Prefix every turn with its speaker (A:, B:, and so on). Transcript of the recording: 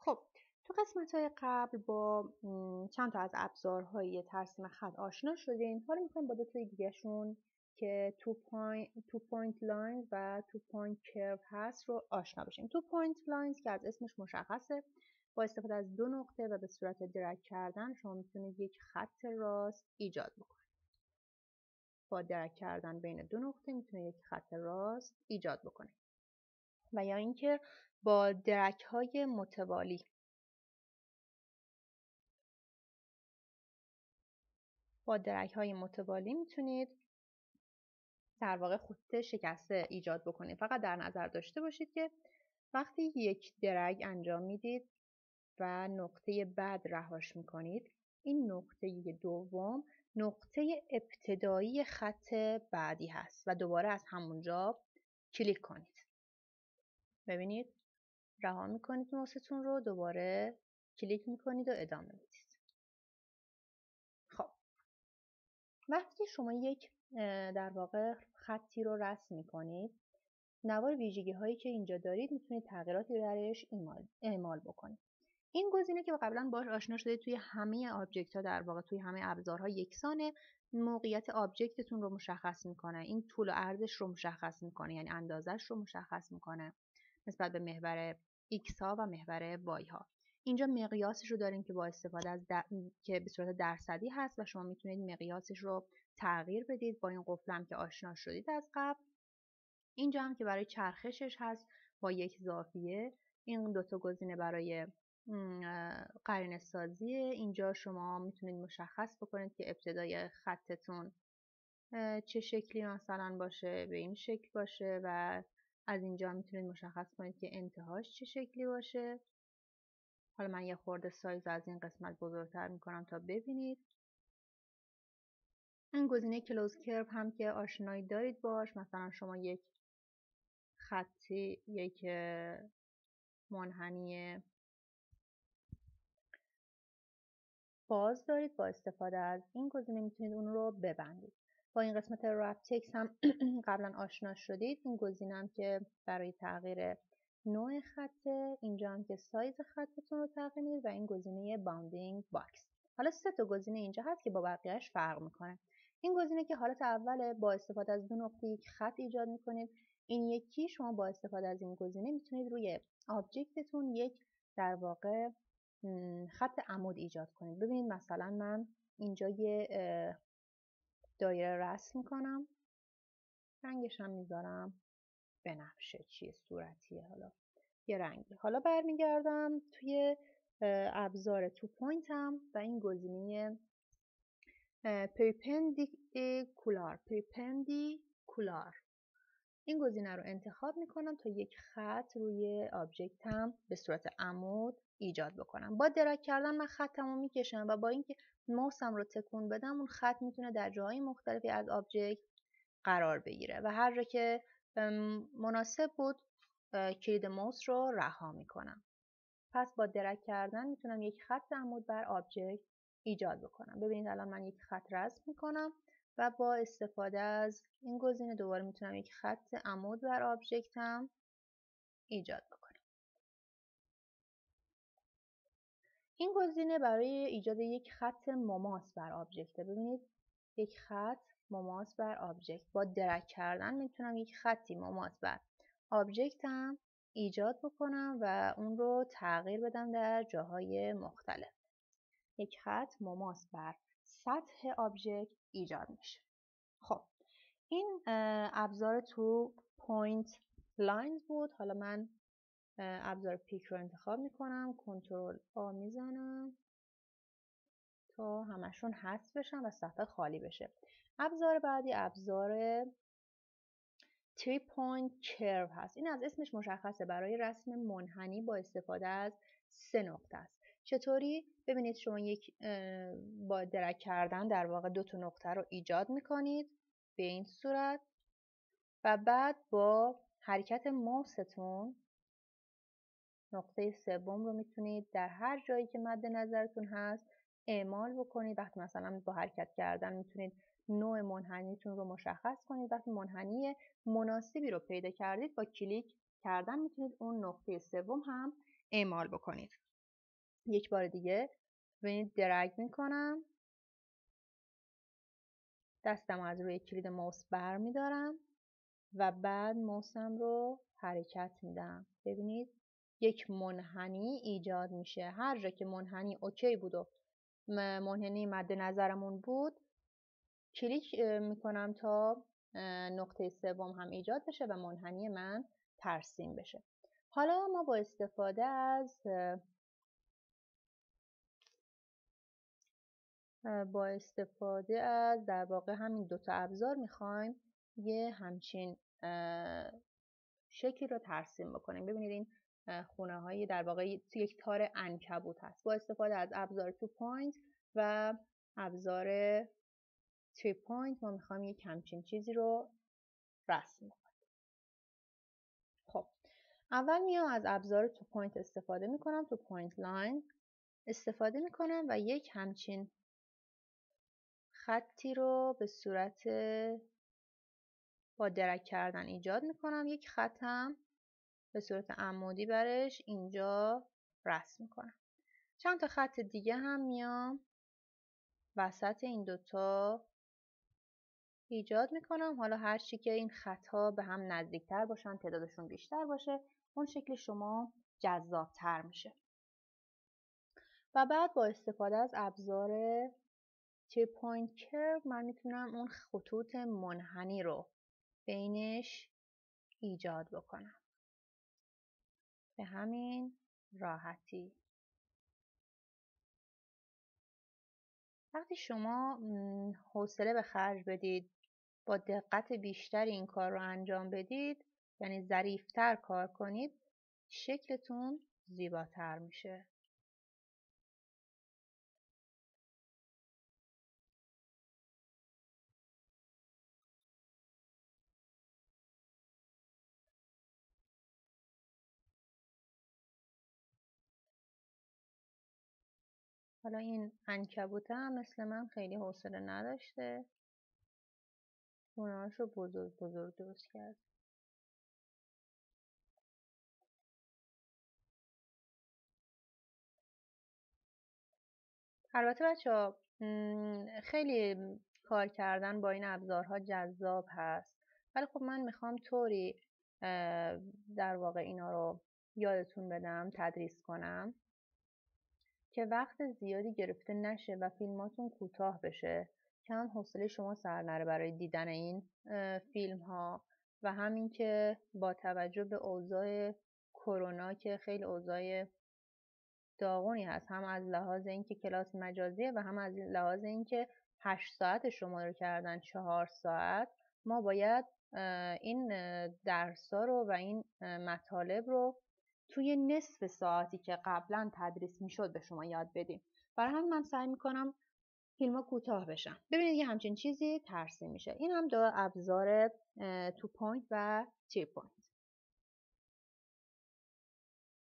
A: خب تو قسمت‌های قبل با چند تا از ابزارهای ترسیم خط آشنا شدیم. حالا می‌خوایم با دو تا دیگه‌شون که تو پوینت لاین و تو پوینت کرو هست رو آشنا بشیم. تو پوینت لاینز که از اسمش مشخصه، با استفاده از دو نقطه و به صورت درگ کردن شما میتونید یک خط راست ایجاد بکنید. با درگ کردن بین دو نقطه میتونید یک خط راست ایجاد بکنید. و یا اینکه با درگ‌های متوالی میتونید در واقع خط شکسته ایجاد بکنید. فقط در نظر داشته باشید که وقتی یک درگ انجام میدید و نقطه بعد رهاش میکنید، این نقطه دوم نقطه ابتدایی خط بعدی هست و دوباره از همونجا کلیک کنید. ببینید رها میکنید ماوستون رو، دوباره کلیک میکنید و ادامه میدید. خب وقتی شما یک در واقع خطی رو رسم میکنید، نوار ویژگی هایی که اینجا دارید میتونید تغییراتی درش اعمال بکنید. این گزینه که قبلا باهاش آشنا شدید توی همه آبجکت ها، در واقع توی همه ابزارها یکسانه. موقعیت آبجکتتون رو مشخص میکنه، این طول و عرضش رو مشخص میکنه، یعنی اندازش رو مشخص میکنه نسبت به محور x ها و محور y ها. اینجا مقیاسش رو داریم که با استفاده از که به صورت درصدی هست و شما میتونید مقیاسش رو تغییر بدید. با این قفل هم که آشنا شدید از قبل. اینجا هم که برای چرخشش هست با یک زاویه. این دوتا گزینه برای قرینه سازیه. اینجا شما میتونید مشخص بکنید که ابتدای خطتون چه شکلی مثلا باشه، به این شکل باشه و از اینجا میتونید مشخص کنید که انتهاش چه شکلی باشه. حالا من یه خورده سایز از این قسمت بزرگتر میکنم تا ببینید. این گزینه کلوز کرو هم که آشنایی دارید باش. مثلا شما یک خطی، یک منحنی باز دارید، با استفاده از این گزینه میتونید اون رو ببندید. با این قسمت رپ تکست هم قبلا آشنا شدید. این گزینه هم که برای تغییر نوع خطه، اینجا هم که سایز خطتون رو تغییر میدید و این گزینه باوندینگ باکس. حالا سه تا گزینه اینجا هست که با بقیه‌اش فرق میکنه. این گزینه که حالت اوله، با استفاده از دو نقطه یک خط ایجاد میکنید. این یکی شما با استفاده از این گزینه میتونید روی آبجکتتون یک در واقع خط عمود ایجاد کنید. ببینید مثلا من اینجا یه دایره رسم میکنم، رنگش هم میذارم بنفشه، چیه صورتیه، حالا یه رنگی. حالا برمیگردم توی ابزار تو پوینتم و این گزینه پرپندیکولار این گزینه رو انتخاب میکنم تا یک خط روی آبجکتم به صورت عمود ایجاد بکنم. با درگ کردن من خطمو میکشم و با اینکه ماوسم رو تکون بدم اون خط میتونه در جاهای مختلفی از آبجکت قرار بگیره و هر جا که مناسب بود کلید ماوس رو رها میکنم. پس با درگ کردن میتونم یک خط عمود بر آبجکت ایجاد بکنم. ببینید الان من یک خط رسم میکنم و با استفاده از این گزینه دوباره میتونم یک خط عمود بر آبجکتم ایجاد بکنم. این گزینه برای ایجاد یک خط مماس بر آبجکت. ببینید یک خط مماس بر آبجکت. با درگ کردن میتونم یک خطی مماس بر آبجکتم ایجاد بکنم و اون رو تغییر بدم در جاهای مختلف. یک خط مماس بر سطح آبجکت ایجاد میشه. خب این ابزار تو پوینت لاینز بود. حالا من ابزار پیک رو انتخاب میکنم، کنترل آ میزنم تا همشون حذف بشن و صفحه خالی بشه. ابزار بعدی ابزار 3 point curve هست. این از اسمش مشخصه، برای رسم منحنی با استفاده از 3 نقطه است. چطوری؟ ببینید شما یک با درگ کردن در واقع دو تا نقطه رو ایجاد میکنید به این صورت و بعد با حرکت ماوستون نقطه سوم رو میتونید در هر جایی که مد نظرتون هست اعمال بکنید. وقتی مثلا با حرکت کردن میتونید نوع منحنیتون رو مشخص کنید. وقتی منحنی مناسبی رو پیدا کردید با کلیک کردن میتونید اون نقطه سوم هم اعمال بکنید. یک بار دیگه ببینید درگ میکنم، دستم از روی کلید ماوس بر میدارم و بعد ماوسم رو حرکت میدم. ببینید یک منحنی ایجاد میشه. هر جا که منحنی اوکی بود و منحنی مد نظرمون بود کلیک میکنم تا نقطه سوم هم ایجاد بشه و منحنی من ترسیم بشه. حالا ما با استفاده از در واقع همین دوتا ابزار میخوایم یه همچین شکلی رو ترسیم بکنیم. ببینید این خونه هایی در واقع یک تار عنکبوت هست. با استفاده از ابزار 2 پوینت و ابزار 3 پوینت ما میخوایم یک همچین چیزی رو رسم کنیم. خب اول میام از ابزار 2 پوینت استفاده میکنم، 2 پوینت لاین استفاده میکنم و یک همچین خطی رو به صورت با درک کردن ایجاد میکنم. یک خطم به صورت عمودی برش اینجا رسم میکنم. چند تا خط دیگه هم میام وسط این دوتا ایجاد میکنم. حالا هر چی که این خطها به هم نزدیکتر باشن، تعدادشون بیشتر باشه، اون شکل شما جذابتر میشه. و بعد با استفاده از ابزار 3 پوینت کرو من میتونم اون خطوط منحنی رو بینش ایجاد بکنم به همین راحتی. وقتی شما حوصله به خرج بدید، با دقت بیشتری این کار رو انجام بدید، یعنی ظریف‌تر کار کنید، شکلتون زیباتر میشه. حالا این عنکبوته هم مثل من خیلی حوصله نداشته، خونه‌هاش رو بزرگ بزرگ درست کرد. البته بچه‌ها خیلی کار کردن با این ابزارها جذاب هست، ولی خب من میخوام طوری در واقع اینا رو یادتون بدم، تدریس کنم که وقت زیادی گرفته نشه و فیلماتون کوتاه بشه که هم حوصله شما سر نره برای دیدن این فیلم ها و همین که با توجه به اوضاع کرونا که خیلی اوضاع داغونی هست، هم از لحاظ اینکه کلاس مجازیه و هم از لحاظ اینکه 8 ساعت شما رو کردن 4 ساعت، ما باید این درس‌ها رو و این مطالب رو توی نصف ساعتی که قبلا تدریس میشد به شما یاد بدیم. برای همین من سعی میکنم فیلم‌ها کوتاه بشن. ببینید یه همچین چیزی ترسیم میشه. این هم دو ابزار 2 پوینت و 3 پوینت.